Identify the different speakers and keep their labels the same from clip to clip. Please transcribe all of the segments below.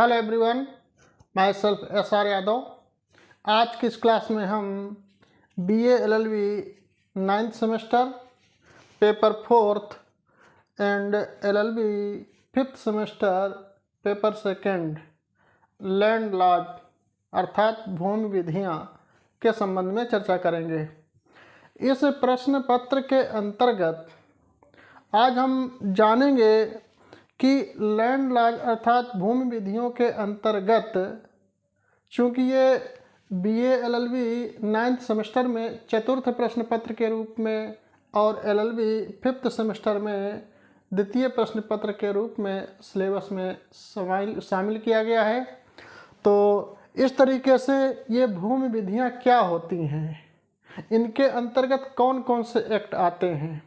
Speaker 1: Hello everyone, myself SR Yadav. आज की इस क्लास में हम BA LLB 9th semester paper 4th and LLB 5th semester paper 2nd land laws अर्थात भूमि विधियाँ के संबंध में चर्चा करेंगे। इस प्रश्न पत्र के अंतर्गत आज हम जानेंगे कि लैंड लॉज अर्थात भूमि विधियों के अंतर्गत, चूँकि ये BA LLB 9th सेमेस्टर में चतुर्थ प्रश्न पत्र के रूप में और LLB 5th सेमेस्टर में द्वितीय प्रश्न पत्र के रूप में सिलेबस में शामिल किया गया है, तो इस तरीके से ये भूमि विधियाँ क्या होती हैं, इनके अंतर्गत कौन कौन से एक्ट आते हैं,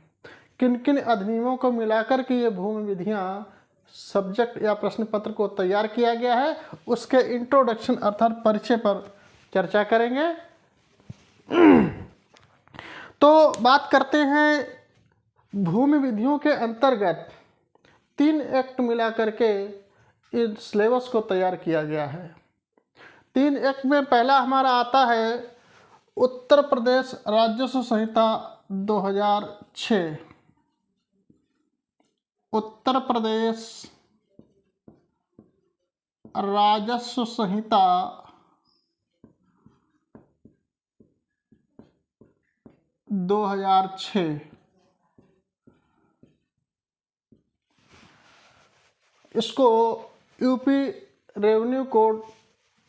Speaker 1: किन किन अधिनियमों को मिलाकर के ये भूमि विधियाँ सब्जेक्ट या प्रश्न पत्र को तैयार किया गया है, उसके इंट्रोडक्शन अर्थात परिचय पर चर्चा करेंगे। तो बात करते हैं भूमि विधियों के अंतर्गत 3 एक्ट मिलाकर के इस सिलेबस को तैयार किया गया है। 3 एक्ट में पहला हमारा आता है उत्तर प्रदेश राजस्व संहिता 2006। उत्तर प्रदेश राजस्व संहिता 2006। इसको यूपी रेवेन्यू कोड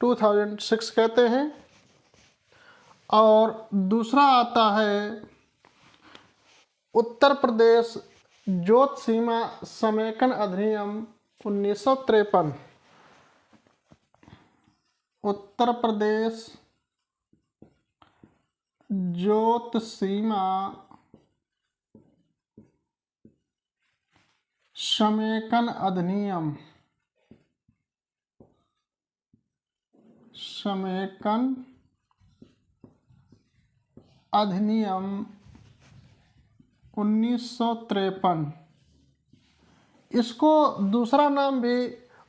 Speaker 1: 2006 कहते हैं। और दूसरा आता है उत्तर प्रदेश जोत सीमा समेकन अधिनियम 1953। उत्तर प्रदेश जोत सीमा समेकन अधिनियम 1953। इसको दूसरा नाम भी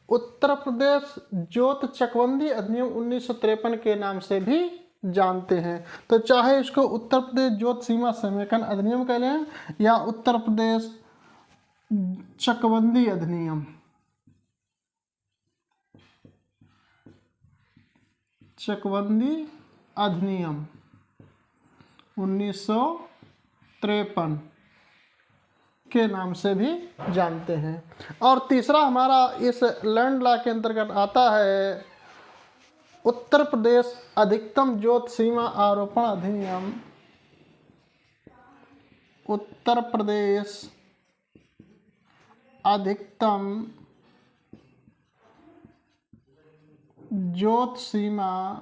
Speaker 1: उत्तर प्रदेश जोत चकबंदी अधिनियम 1953 के नाम से भी जानते हैं। तो चाहे इसको उत्तर प्रदेश जोत सीमा समेकन अधिनियम कह लें या उत्तर प्रदेश चकबंदी अधिनियम, चकबंदी अधिनियम 1953 के नाम से भी जानते हैं। और तीसरा हमारा इस लैंड लॉ के अंतर्गत आता है उत्तर प्रदेश अधिकतम जोत सीमा आरोपण अधिनियम। उत्तर प्रदेश अधिकतम जोत सीमा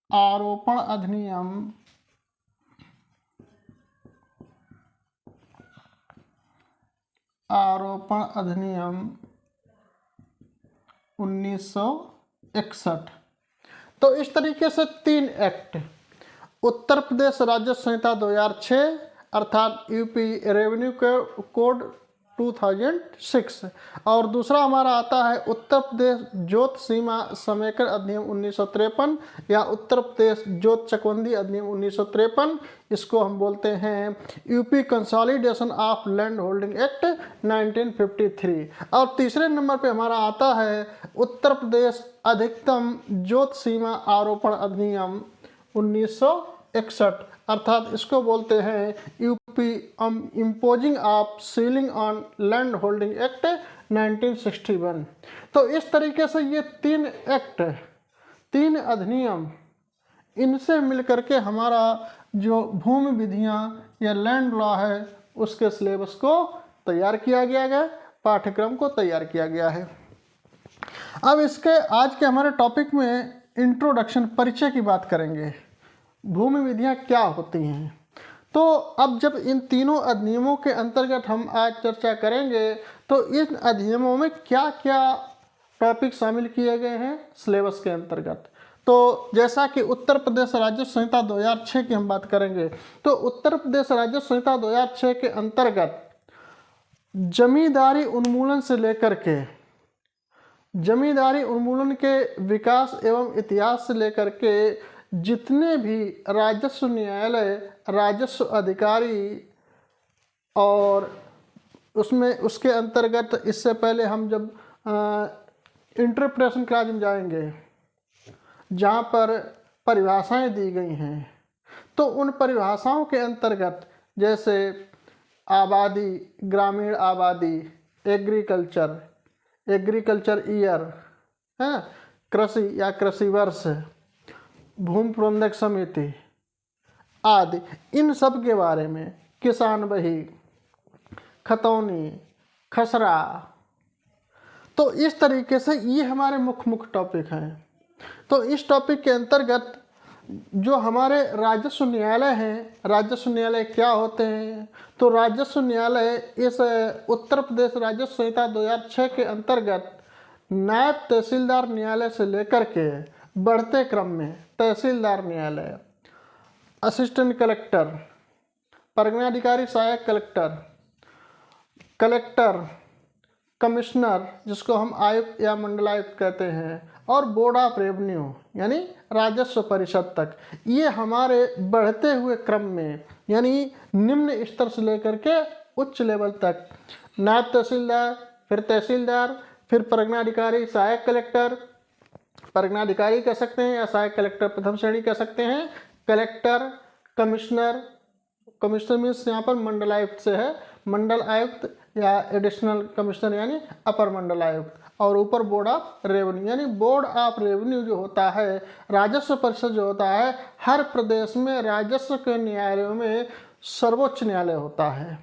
Speaker 1: आरोपण अधिनियम 1961। तो इस तरीके से 3 एक्ट, उत्तर प्रदेश राजस्व संहिता 2006 अर्थात यूपी रेवेन्यू कोड 2006, और दूसरा हमारा आता है उत्तर प्रदेश जोत सीमा समेकन अधिनियम 1953 या उत्तर प्रदेश जोत चकबंदी अधिनियम 1953। इसको हम बोलते हैं UP consolidation of land holding act 1953। और तीसरे नंबर पे हमारा आता है उत्तर प्रदेश अधिकतम जोत सीमा आरोपण अधिनियम 1961 अर्थात इसको बोलते हैं UP imposing of ceiling on land holding act 1961। तो इस तरीके से ये 3 एक्ट, 3 अधिनियम, इनसे मिलकर के हमारा जो भूमि विधियाँ या लैंड लॉ है उसके सिलेबस को तैयार किया गया है, पाठ्यक्रम को तैयार किया गया है। अब इसके आज के हमारे टॉपिक में इंट्रोडक्शन, परिचय की बात करेंगे। भूमि विधियाँ क्या होती हैं, तो अब जब इन तीनों अधिनियमों के अंतर्गत हम आज चर्चा करेंगे तो इन अधिनियमों में क्या क्या टॉपिक शामिल किए गए हैं सिलेबस के अंतर्गत। तो जैसा कि उत्तर प्रदेश राजस्व संहिता 2006 की हम बात करेंगे, तो उत्तर प्रदेश राजस्व संहिता 2006 के अंतर्गत जमींदारी उन्मूलन से लेकर के जमींदारी उन्मूलन के विकास एवं इतिहास से लेकर के जितने भी राजस्व न्यायालय, राजस्व अधिकारी और उसमें उसके अंतर्गत, इससे पहले हम जब इंटरप्रिटेशन क्लास में जाएंगे जहाँ पर परिभाषाएं दी गई हैं, तो उन परिभाषाओं के अंतर्गत जैसे आबादी, ग्रामीण आबादी, एग्रीकल्चर ईयर है, कृषि या कृषि वर्ष, भूमि प्रबंधक समिति आदि, इन सब के बारे में, किसान बही, खतौनी, खसरा, तो इस तरीके से ये हमारे मुख्य टॉपिक हैं। तो इस टॉपिक के अंतर्गत जो हमारे राजस्व न्यायालय हैं, राजस्व न्यायालय क्या होते हैं, तो राजस्व न्यायालय इस उत्तर प्रदेश राजस्व संहिता 2006 के अंतर्गत नायब तहसीलदार न्यायालय से लेकर के बढ़ते क्रम में तहसीलदार न्यायालय, असिस्टेंट कलेक्टर, परगनाधिकारी सहायक कलेक्टर, कलेक्टर, कमिश्नर जिसको हम आयुक्त या मंडलायुक्त कहते हैं, और बोर्ड ऑफ रेवेन्यू यानी राजस्व परिषद तक, ये हमारे बढ़ते हुए क्रम में यानी निम्न स्तर से लेकर के उच्च लेवल तक नायब तहसीलदार, फिर परगनाधिकारी सहायक कलेक्टर, परगनाधिकारी कह सकते हैं या सहायक कलेक्टर प्रथम श्रेणी कह सकते हैं, कलेक्टर, कमिश्नर मीन्स यहाँ पर मंडलायुक्त से है, मंडल आयुक्त या एडिशनल कमिश्नर यानी अपर मंडल आयुक्त, और ऊपर बोर्ड ऑफ रेवेन्यू यानी बोर्ड ऑफ रेवेन्यू जो होता है, राजस्व परिषद जो होता है, हर प्रदेश में राजस्व के न्यायालयों में सर्वोच्च न्यायालय होता है,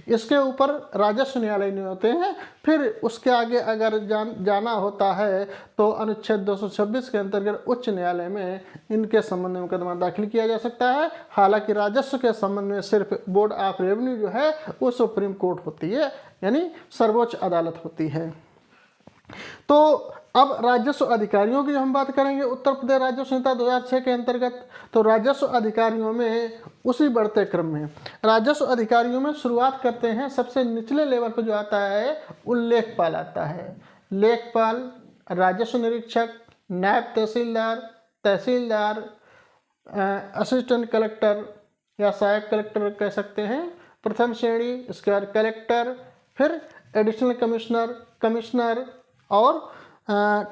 Speaker 1: इसके ऊपर राजस्व न्यायालय नहीं होते हैं। फिर उसके आगे अगर जाना होता है तो अनुच्छेद 226 के अंतर्गत उच्च न्यायालय में इनके संबंध में मुकदमा दाखिल किया जा सकता है। हालांकि राजस्व के संबंध में सिर्फ बोर्ड ऑफ रेवेन्यू जो है वो सुप्रीम कोर्ट होती है यानी सर्वोच्च अदालत होती है। तो अब राजस्व अधिकारियों की हम बात करेंगे उत्तर प्रदेश राजस्व संहिता 2006 के अंतर्गत, तो राजस्व अधिकारियों में उसी बढ़ते क्रम में राजस्व अधिकारियों में शुरुआत करते हैं, सबसे निचले लेवल पर जो आता है उल्लेखपाल आता है। लेखपाल, राजस्व निरीक्षक, नायब तहसीलदार, असिस्टेंट कलेक्टर या सहायक कलेक्टर कह सकते हैं प्रथम श्रेणी, इसके बाद कलेक्टर, फिर एडिशनल कमिश्नर और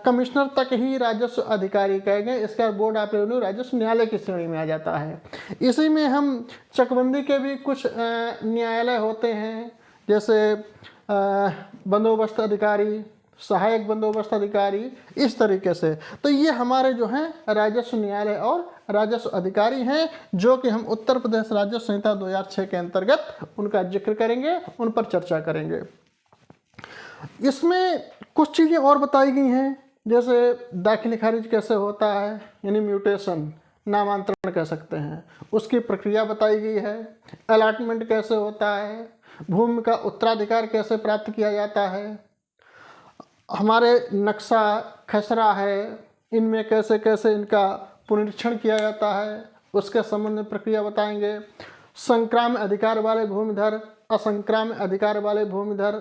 Speaker 1: कमिश्नर तक ही राजस्व अधिकारी कहे गए। इसके बाद बोर्ड ऑफ रेवेन्यू राजस्व न्यायालय की श्रेणी में आ जाता है। इसी में हम चकबंदी के भी कुछ न्यायालय होते हैं, जैसे बंदोबस्त अधिकारी, सहायक बंदोबस्त अधिकारी, इस तरीके से। तो ये हमारे जो हैं राजस्व न्यायालय और राजस्व अधिकारी हैं, जो कि हम उत्तर प्रदेश राजस्व संहिता 2006 के अंतर्गत उनका जिक्र करेंगे, उन पर चर्चा करेंगे। इसमें कुछ चीज़ें और बताई गई हैं, जैसे दाखिल खारिज कैसे होता है यानी म्यूटेशन, नामांतरण कह सकते हैं, उसकी प्रक्रिया बताई गई है। अलॉटमेंट कैसे होता है, भूमि का उत्तराधिकार कैसे प्राप्त किया जाता है, हमारे नक्शा खसरा है, इनमें कैसे कैसे इनका पुनरीक्षण किया जाता है, उसके संबंध में प्रक्रिया बताएंगे। संक्राम्य अधिकार वाले भूमिधर, असंक्राम्य अधिकार वाले भूमिधर,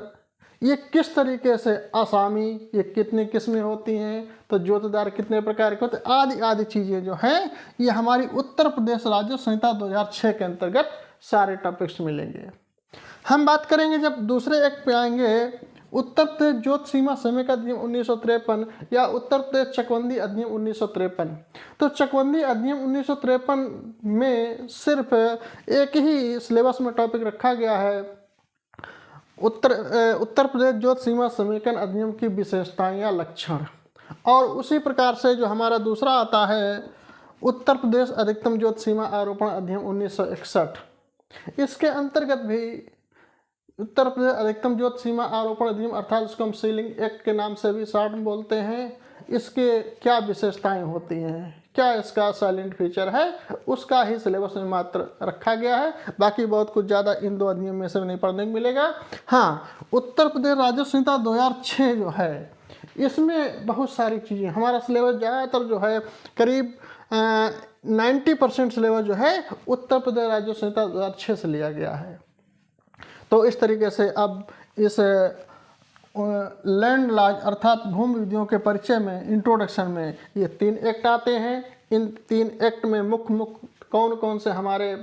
Speaker 1: ये किस तरीके से आसामी, ये कितनी किस्में होती हैं, तो जोतदार कितने प्रकार के होते, आदि आदि चीज़ें जो हैं ये हमारी उत्तर प्रदेश राजस्व संहिता 2006 के अंतर्गत सारे टॉपिक्स मिलेंगे। हम बात करेंगे जब दूसरे एक पे आएंगे, उत्तर प्रदेश जोत सीमा समेकन अधिनियम 1953 या उत्तर प्रदेश चकबंदी अधिनियम 1953। तो चकबंदी अधिनियम 1953 में सिर्फ एक ही सिलेबस में टॉपिक रखा गया है, उत्तर प्रदेश जोत सीमा समेकन अधिनियम की विशेषताएं या लक्षण। और उसी प्रकार से जो हमारा दूसरा आता है उत्तर प्रदेश अधिकतम जोत सीमा आरोपण अधिनियम 1961, इसके अंतर्गत भी उत्तर प्रदेश अधिकतम जोत सीमा आरोपण अधिनियम अर्थात उसको हम सीलिंग एक्ट के नाम से भी शॉर्ट में बोलते हैं, इसके क्या विशेषताएं होती हैं, क्या इसका साइलेंट फीचर है, उसका ही सिलेबस में मात्र रखा गया है। बाकी बहुत कुछ ज़्यादा इन दो अधिनियम में से नहीं पढ़ने को मिलेगा। हाँ, उत्तर प्रदेश राजस्व संहिता 2006 जो है इसमें बहुत सारी चीज़ें, हमारा सिलेबस ज़्यादातर जो है करीब 90% सिलेबस जो है उत्तर प्रदेश राजस्व संहिता 2006 से लिया गया है। तो इस तरीके से अब इस लैंड लॉज अर्थात भूमि विधियों के परिचय में, इंट्रोडक्शन में ये 3 एक्ट आते हैं। इन 3 एक्ट में मुख्य कौन कौन से हमारे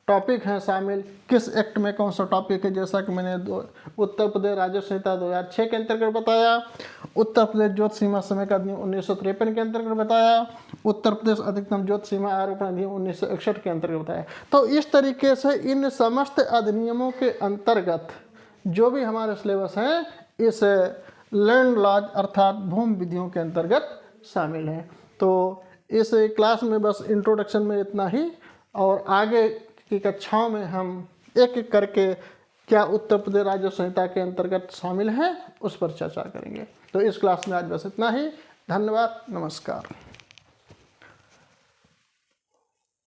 Speaker 1: टॉपिक हैं शामिल, किस एक्ट में कौन सा टॉपिक है, जैसा कि मैंने उत्तर प्रदेश राजस्व संहिता 2006 के अंतर्गत बताया, उत्तर प्रदेश ज्योति सीमा समय का अधिनियम 1953 के अंतर्गत बताया, उत्तर प्रदेश अधिकतम ज्योति सीमा आरोपण अधिनियम 1961 के अंतर्गत बताया। तो इस तरीके से इन समस्त अधिनियमों के अंतर्गत जो भी हमारे सिलेबस हैं इस लैंड लॉज अर्थात भूमि विधियों के अंतर्गत शामिल हैं। तो इस क्लास में बस इंट्रोडक्शन में इतना ही, और आगे की कक्षाओं में हम एक एक करके क्या उत्तर प्रदेश राजस्व संहिता के अंतर्गत शामिल हैं उस पर चर्चा करेंगे। तो इस क्लास में आज बस इतना ही। धन्यवाद, नमस्कार।